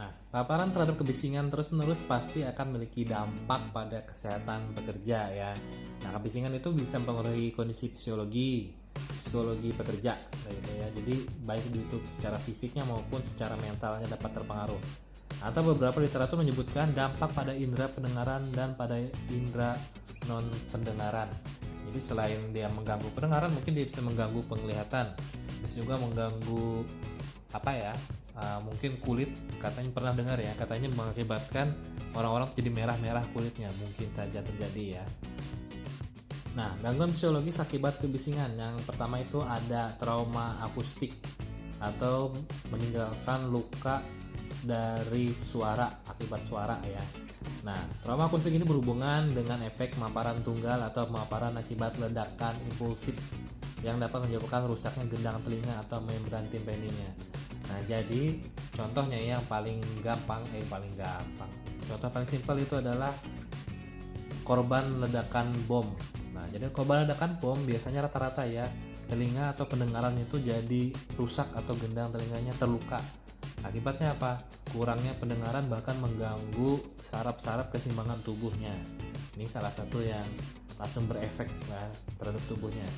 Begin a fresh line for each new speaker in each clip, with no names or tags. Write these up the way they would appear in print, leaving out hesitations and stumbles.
Nah, paparan terhadap kebisingan terus-menerus pasti akan memiliki dampak pada kesehatan pekerja ya. Nah, kebisingan itu bisa mempengaruhi kondisi psikologi pekerja gitu ya. Jadi baik itu secara fisiknya maupun secara mentalnya dapat terpengaruh. Atau beberapa literatur menyebutkan dampak pada indera pendengaran dan pada indera non pendengaran. Jadi selain dia mengganggu pendengaran, mungkin dia bisa mengganggu penglihatan, bisa juga mengganggu apa ya, mungkin kulit. Katanya pernah dengar ya, katanya mengakibatkan orang-orang jadi merah-merah kulitnya, mungkin saja terjadi ya. Nah, gangguan fisiologis akibat kebisingan yang pertama itu ada trauma akustik atau meninggalkan luka dari suara akibat suara ya. Nah, trauma akustik ini berhubungan dengan efek pemaparan tunggal atau pemaparan akibat ledakan impulsif yang dapat menyebabkan rusaknya gendang telinga atau membran timpaninya. Nah, jadi contohnya yang paling gampang, contoh paling simpel itu adalah korban ledakan bom. Nah, jadi korban ledakan bom biasanya rata-rata ya telinga atau pendengaran itu jadi rusak atau gendang telinganya terluka. Akibatnya apa? Kurangnya pendengaran bahkan mengganggu saraf-saraf keseimbangan tubuhnya. Ini salah satu yang langsung berefek ya, terhadap tubuhnya.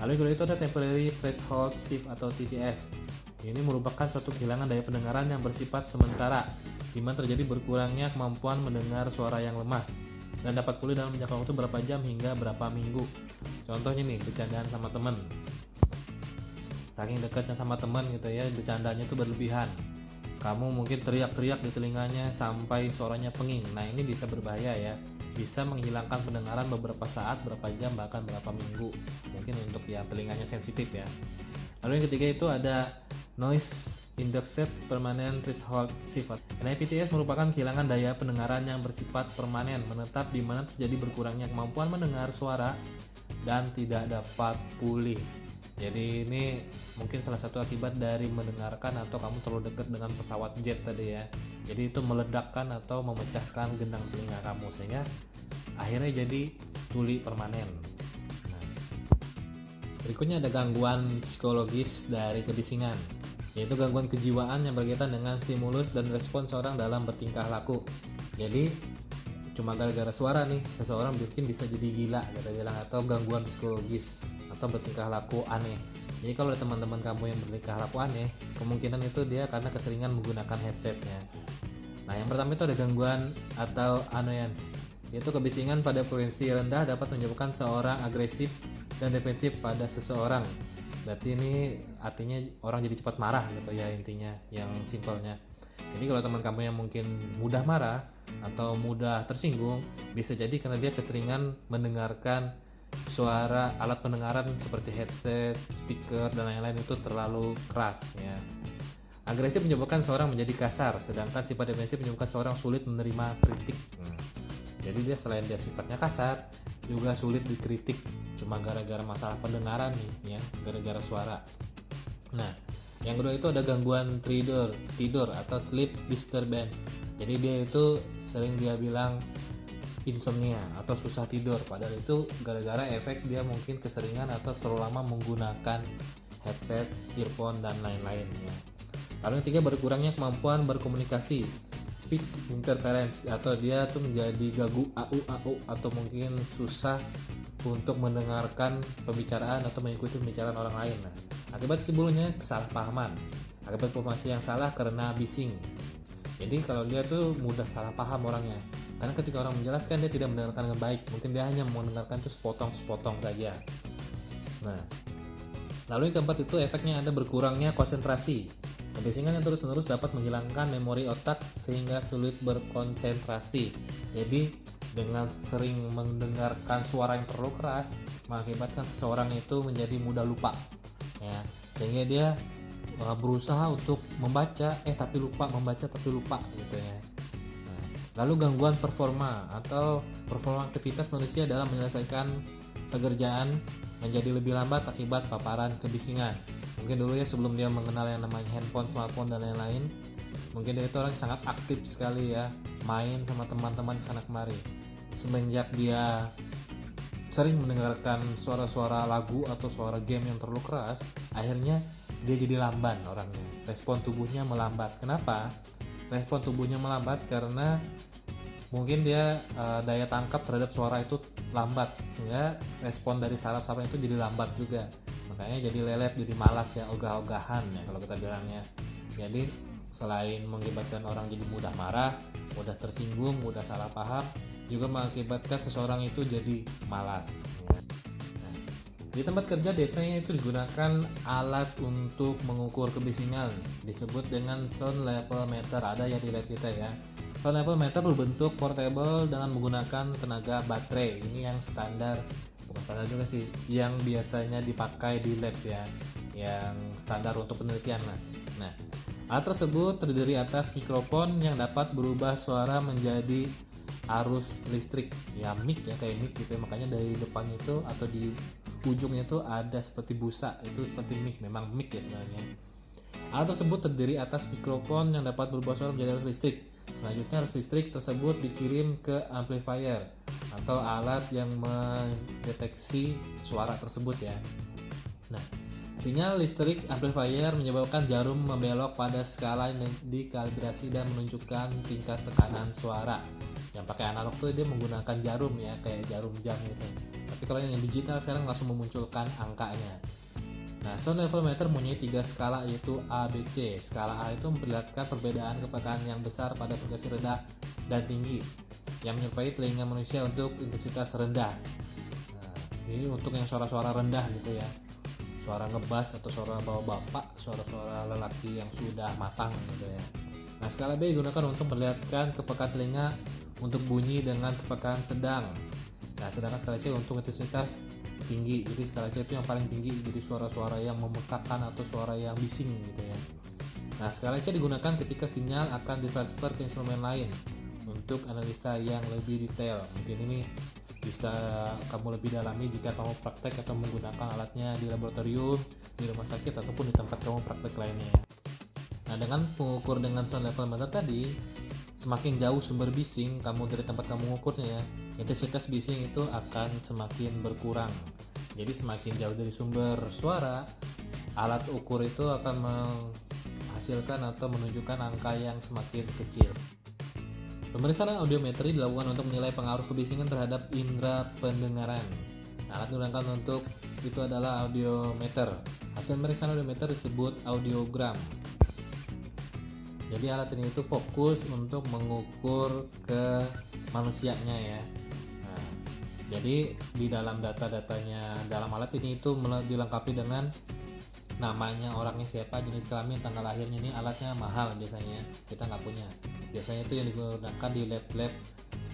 Lalu kedua itu ada temporary threshold shift atau TTS. Ini merupakan suatu kehilangan daya pendengaran yang bersifat sementara, di mana terjadi berkurangnya kemampuan mendengar suara yang lemah dan dapat pulih dalam jangka waktu berapa jam hingga berapa minggu. Contohnya nih, bercandaan sama teman. Saking dekatnya sama teman gitu ya, bercandanya itu berlebihan. Kamu mungkin teriak-teriak di telinganya sampai suaranya penging. Nah, ini bisa berbahaya ya. Bisa menghilangkan pendengaran beberapa saat, berapa jam, bahkan berapa minggu. Mungkin untuk yang telinganya sensitif ya. Lalu yang ketiga itu ada noise induced permanent threshold shift. NIPTS merupakan kehilangan daya pendengaran yang bersifat permanen, menetap di mana terjadi berkurangnya kemampuan mendengar suara dan tidak dapat pulih. Jadi ini mungkin salah satu akibat dari mendengarkan atau kamu terlalu dekat dengan pesawat jet tadi ya. Jadi itu meledakkan atau memecahkan gendang telinga kamu sehingga akhirnya jadi tuli permanen. Nah, berikutnya ada gangguan psikologis dari kebisingan, yaitu gangguan kejiwaan yang berkaitan dengan stimulus dan respon seorang dalam bertingkah laku. Jadi cuma gara-gara suara nih seseorang mungkin bisa jadi gila kita bilang, atau gangguan psikologis atau bertingkah laku aneh. Jadi kalau ada teman-teman kamu yang bertingkah laku aneh, kemungkinan itu dia karena keseringan menggunakan headsetnya. Nah, yang pertama itu ada gangguan atau annoyance, yaitu kebisingan pada frekuensi rendah dapat menyebabkan seorang agresif dan defensif pada seseorang. Berarti ini artinya orang jadi cepat marah gitu ya, intinya yang simpelnya. Jadi kalau teman kamu yang mungkin mudah marah atau mudah tersinggung, bisa jadi karena dia keseringan mendengarkan suara alat pendengaran seperti headset, speaker, dan lain-lain itu terlalu keras ya. Agresif menyebabkan seorang menjadi kasar, sedangkan sifat defensif menyebabkan seorang sulit menerima kritik. Jadi dia selain dia sifatnya kasar, juga sulit dikritik cuma gara-gara masalah pendengaran nih ya, gara-gara suara. Nah, yang kedua itu ada gangguan tidur atau sleep disturbance. Jadi dia itu sering dia bilang insomnia atau susah tidur, padahal itu gara-gara efek dia mungkin keseringan atau terlalu lama menggunakan headset, earphone, dan lain-lain ya. Lalu yang ketiga, berkurangnya kemampuan berkomunikasi, speech interference, atau dia tuh menjadi gagu au atau mungkin susah untuk mendengarkan pembicaraan atau mengikuti pembicaraan orang lain. Nah, akibat timbulnya kesalahpahaman, akibat informasi yang salah karena bising. Jadi kalau dia tuh mudah salah paham orangnya, karena ketika orang menjelaskan dia tidak mendengarkan dengan baik, mungkin dia hanya mendengarkan itu sepotong-sepotong saja. Nah, lalu yang keempat itu efeknya ada berkurangnya konsentrasi. Kebisingan yang terus-menerus dapat menghilangkan memori otak sehingga sulit berkonsentrasi. Jadi dengan sering mendengarkan suara yang terlalu keras mengakibatkan seseorang itu menjadi mudah lupa ya, sehingga dia berusaha untuk membaca tapi lupa, membaca tapi lupa gitu ya. Nah, lalu gangguan performa atau performa aktivitas manusia dalam menyelesaikan pekerjaan menjadi lebih lambat akibat paparan kebisingan. Mungkin dulu ya sebelum dia mengenal yang namanya handphone, smartphone, dan lain-lain, mungkin dia itu orang sangat aktif sekali ya, main sama teman-teman di sana kemari. Semenjak dia sering mendengarkan suara-suara lagu atau suara game yang terlalu keras, akhirnya dia jadi lamban orangnya, respon tubuhnya melambat. Kenapa? respon tubuhnya melambat karena mungkin dia daya tangkap terhadap suara itu lambat, sehingga respon dari saraf-saraf itu jadi lambat juga, makanya jadi lelet, jadi malas ya, ogah-ogahan ya kalau kita bilangnya. Jadi selain mengakibatkan orang jadi mudah marah, mudah tersinggung, mudah salah paham, juga mengakibatkan seseorang itu jadi malas. Nah, di tempat kerja biasanya itu digunakan alat untuk mengukur kebisingan, disebut dengan sound level meter. Ada ya di lab kita ya. Sound level meter berbentuk portable dengan menggunakan tenaga baterai. Ini yang standar, bukan standar juga sih, yang biasanya dipakai di lab ya, yang standar untuk penelitian lah. Nah, alat tersebut terdiri atas mikrofon yang dapat berubah suara menjadi arus listrik, ya mic ya, kayak mic gitu ya. Makanya dari depan itu atau di ujungnya itu ada seperti busa, itu seperti mic, memang mic ya sebenarnya. Alat tersebut terdiri atas mikrofon yang dapat berubah suara menjadi arus listrik. Selanjutnya arus listrik tersebut dikirim ke amplifier atau alat yang mendeteksi suara tersebut ya. Nah, sinyal listrik amplifier menyebabkan jarum membelok pada skala yang dikalibrasi dan menunjukkan tingkat tekanan suara. Yang pakai analog tuh dia menggunakan jarum ya, kayak jarum jam gitu. Tapi kalau yang digital sekarang langsung memunculkan angkanya. Nah, sound level meter mempunyai 3 skala, yaitu A, B, C. Skala A itu memperlihatkan perbedaan kepekaan yang besar pada frekuensi rendah dan tinggi yang menyerupai telinga manusia untuk intensitas rendah. Nah, ini untuk yang suara-suara rendah gitu ya, suara ngebas atau suara bawa bapak, suara-suara lelaki yang sudah matang gitu ya. Nah, skala B digunakan untuk memperlihatkan kepekaan telinga untuk bunyi dengan kepekaan sedang. Nah, sedangkan skala C untuk intensitas tinggi. Jadi skala C itu yang paling tinggi, jadi suara-suara yang memekakan atau suara yang bising gitu ya. Nah, skala C digunakan ketika sinyal akan ditransfer ke instrumen lain untuk analisa yang lebih detail. Mungkin ini bisa kamu lebih dalami jika kamu praktek atau menggunakan alatnya di laboratorium, di rumah sakit, ataupun di tempat kamu praktek lainnya. Nah, dengan mengukur dengan sound level meter tadi, semakin jauh sumber bising kamu dari tempat kamu mengukurnya ya, intensitas bising itu akan semakin berkurang. Jadi semakin jauh dari sumber suara, alat ukur itu akan menghasilkan atau menunjukkan angka yang semakin kecil. Pemeriksaan audiometri dilakukan untuk menilai pengaruh kebisingan terhadap indera pendengaran. Alat digunakan untuk itu adalah audiometer. Hasil pemeriksaan audiometer disebut audiogram. Jadi alat ini itu fokus untuk mengukur ke manusianya ya. Nah, jadi di dalam data-datanya dalam alat ini itu dilengkapi dengan namanya orangnya siapa, jenis kelamin, tanggal lahirnya. Ini alatnya mahal biasanya, kita nggak punya. Biasanya itu yang digunakan di lab-lab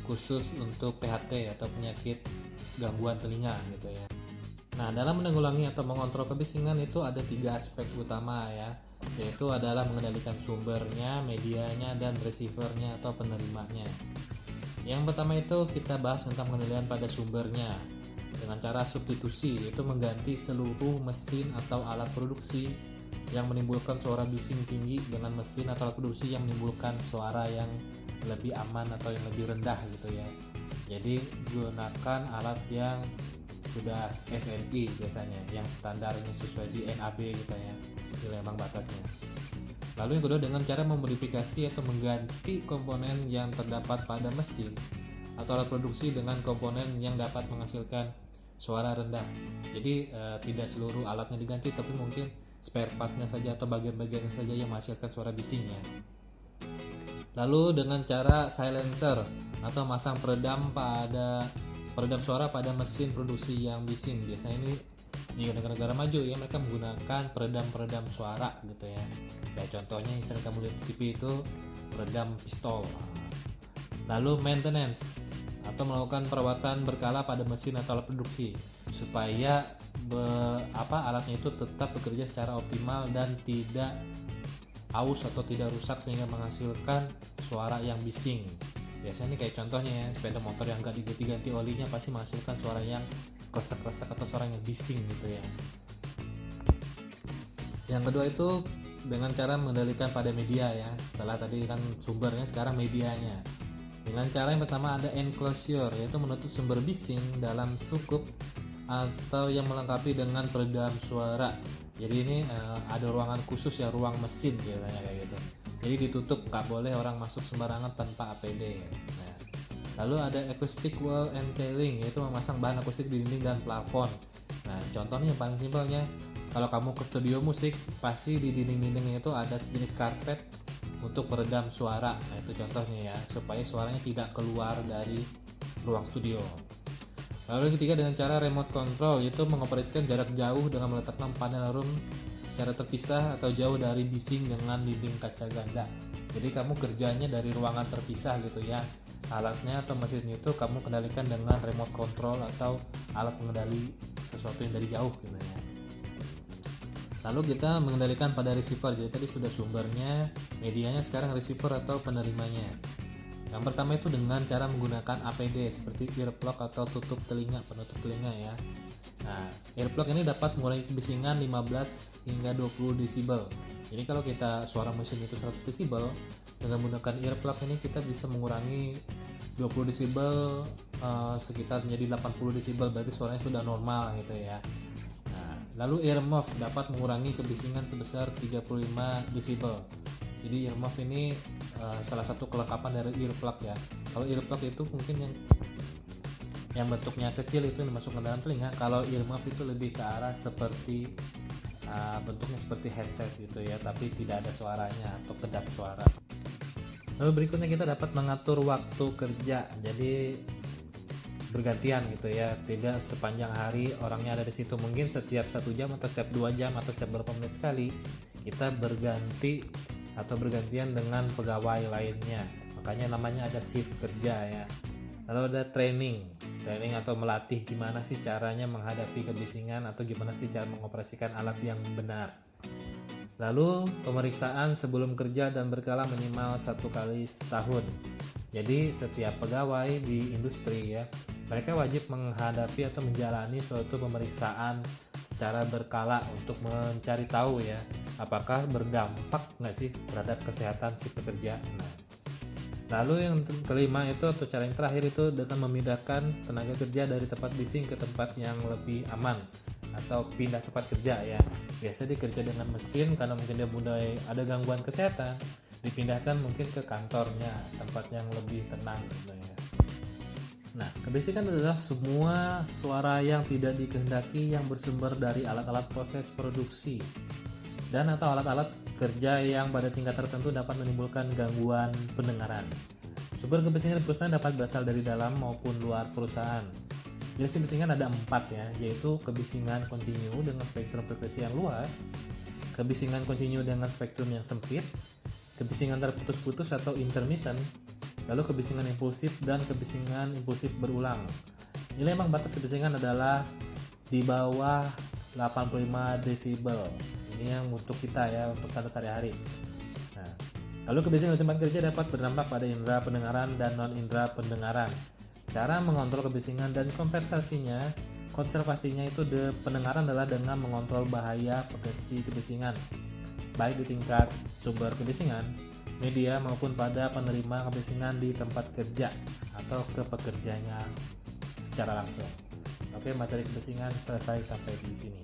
khusus untuk PHT atau penyakit gangguan telinga gitu ya. Nah, dalam menanggulangi atau mengontrol kebisingan itu ada 3 aspek utama ya, yaitu adalah mengendalikan sumbernya, medianya, dan receivernya atau penerimanya. Yang pertama itu kita bahas tentang pengendalian pada sumbernya dengan cara substitusi, yaitu mengganti seluruh mesin atau alat produksi yang menimbulkan suara bising tinggi dengan mesin atau alat produksi yang menimbulkan suara yang lebih aman atau yang lebih rendah gitu ya. Jadi gunakan alat yang sudah SNI biasanya, yang standarnya sesuai di NAB gitu ya, nilai ambang batasnya. Lalu yang kedua dengan cara memodifikasi atau mengganti komponen yang terdapat pada mesin atau alat produksi dengan komponen yang dapat menghasilkan suara rendah. Jadi tidak seluruh alatnya diganti, tapi mungkin spare partnya saja atau bagian-bagiannya saja yang menghasilkan suara bisingnya. Lalu dengan cara silencer atau masang peredam suara pada mesin produksi yang bising. Biasanya ini di negara-negara maju ya, mereka menggunakan peredam suara gitu ya. Kayak contohnya yang sering kamu lihat di TV itu peredam pistol. Lalu maintenance atau melakukan perawatan berkala pada mesin atau alat produksi supaya alatnya itu tetap bekerja secara optimal dan tidak aus atau tidak rusak sehingga menghasilkan suara yang bising. Biasanya ini kayak contohnya ya, sepeda motor yang gak diganti olinya pasti menghasilkan suara yang kresek-kresek atau suara yang bising gitu ya. Yang kedua itu dengan cara mengendalikan pada media ya. Setelah tadi kan sumbernya, sekarang medianya. Dengan cara yang pertama ada enclosure, yaitu menutup sumber bising dalam sukup atau yang melengkapi dengan peredam suara. Jadi ini ada ruangan khusus ya, ruang mesin biasanya kayak gitu. Jadi ditutup, nggak boleh orang masuk sembarangan tanpa APD. Nah, lalu ada acoustic wall and ceiling, yaitu memasang bahan akustik di dinding dan plafon. Nah, contohnya yang paling simpelnya, kalau kamu ke studio musik, pasti di dinding-dindingnya itu ada sejenis karpet untuk meredam suara. Nah, itu contohnya ya, supaya suaranya tidak keluar dari ruang studio. Lalu yang ketiga dengan cara remote control, yaitu mengoperasikan jarak jauh dengan meletakkan panel room secara terpisah atau jauh dari bising dengan dinding kaca ganda. Jadi kamu kerjanya dari ruangan terpisah gitu ya. Alatnya atau mesin itu kamu kendalikan dengan remote control atau alat pengendali sesuatu yang dari jauh gitu ya. Lalu kita mengendalikan pada receiver. Jadi tadi sudah sumbernya, medianya, sekarang receiver atau penerimanya. Yang pertama itu dengan cara menggunakan APD seperti earplug atau tutup telinga, penutup telinga ya. Nah, earplug ini dapat mengurangi kebisingan 15 hingga 20 desibel. Jadi kalau kita suara mesin itu 100 desibel, dengan menggunakan earplug ini kita bisa mengurangi 20 desibel sekitar menjadi 80 desibel, berarti suaranya sudah normal gitu ya. Nah, lalu earmuff dapat mengurangi kebisingan sebesar 35 desibel. Jadi earmuff ini salah satu kelengkapan dari earplug ya. Kalau earplug itu mungkin yang bentuknya kecil itu dimasukkan dalam telinga. Kalau earmuff itu lebih ke arah seperti bentuknya seperti headset gitu ya, tapi tidak ada suaranya atau kedap suara. Lalu berikutnya kita dapat mengatur waktu kerja. Jadi bergantian gitu ya, tidak sepanjang hari orangnya ada di situ. Mungkin setiap 1 jam atau setiap 2 jam atau setiap berapa menit sekali kita berganti atau bergantian dengan pegawai lainnya. Makanya namanya ada shift kerja ya. Lalu ada training atau melatih gimana sih caranya menghadapi kebisingan atau gimana sih cara mengoperasikan alat yang benar. Lalu pemeriksaan sebelum kerja dan berkala minimal 1 kali setahun. Jadi setiap pegawai di industri ya, mereka wajib menghadapi atau menjalani suatu pemeriksaan secara berkala untuk mencari tahu ya, apakah berdampak nggak sih terhadap kesehatan si pekerja. Nah, lalu yang kelima itu atau cara yang terakhir itu dengan memindahkan tenaga kerja dari tempat bising ke tempat yang lebih aman atau pindah tempat kerja ya. Biasa dikerja dengan mesin karena mungkin dia mulai ada gangguan kesehatan, dipindahkan mungkin ke kantornya, tempat yang lebih tenang gitu ya. Nah, kebisikan adalah semua suara yang tidak dikehendaki yang bersumber dari alat-alat proses produksi dan atau alat-alat kerja yang pada tingkat tertentu dapat menimbulkan gangguan pendengaran. Sumber kebisingan perusahaan dapat berasal dari dalam maupun luar perusahaan. Jenis kebisingan ada 4 ya, yaitu kebisingan kontinu dengan spektrum frekuensi yang luas, kebisingan kontinu dengan spektrum yang sempit, kebisingan terputus-putus atau intermittent, lalu kebisingan impulsif dan kebisingan impulsif berulang. Nilai ambang batas kebisingan adalah di bawah 85 desibel. Ini yang untuk kita ya, untuk standar sehari-hari. Nah, lalu kebisingan di tempat kerja dapat berdampak pada indera pendengaran dan non indera pendengaran. Cara mengontrol kebisingan dan konservasinya itu pendengaran adalah dengan mengontrol bahaya potensi kebisingan, baik di tingkat sumber kebisingan, media maupun pada penerima kebisingan di tempat kerja atau ke pekerjanya secara langsung. Oke, materi kebisingan selesai sampai di sini.